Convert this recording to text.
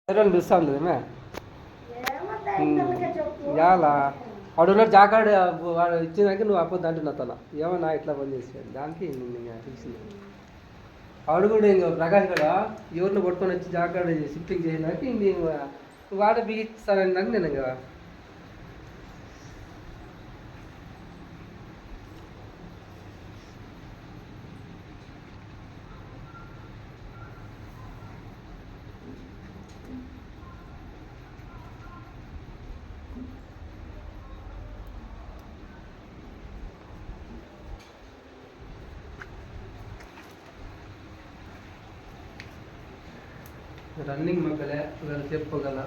ఎవరైనా పిలుస్తుంది ఎలా వాడు జాకాడు వాడు ఇచ్చేదానికి నువ్వు అప్పొద్దు అంటున్నావు తన ఏమన్నా ఇట్లా పని చేసాడు దానికి నేను తెలిసింది వాడు కూడా ఇంకా ప్రకాష్ కూడా ఎవరిని పట్టుకొని వచ్చి జాకాడు షిఫ్టింగ్ చేసినాక నేను వాడ బిగిస్తానని నేను ఇంకా రన్నింగ్ మగ్గలే చెప్పగల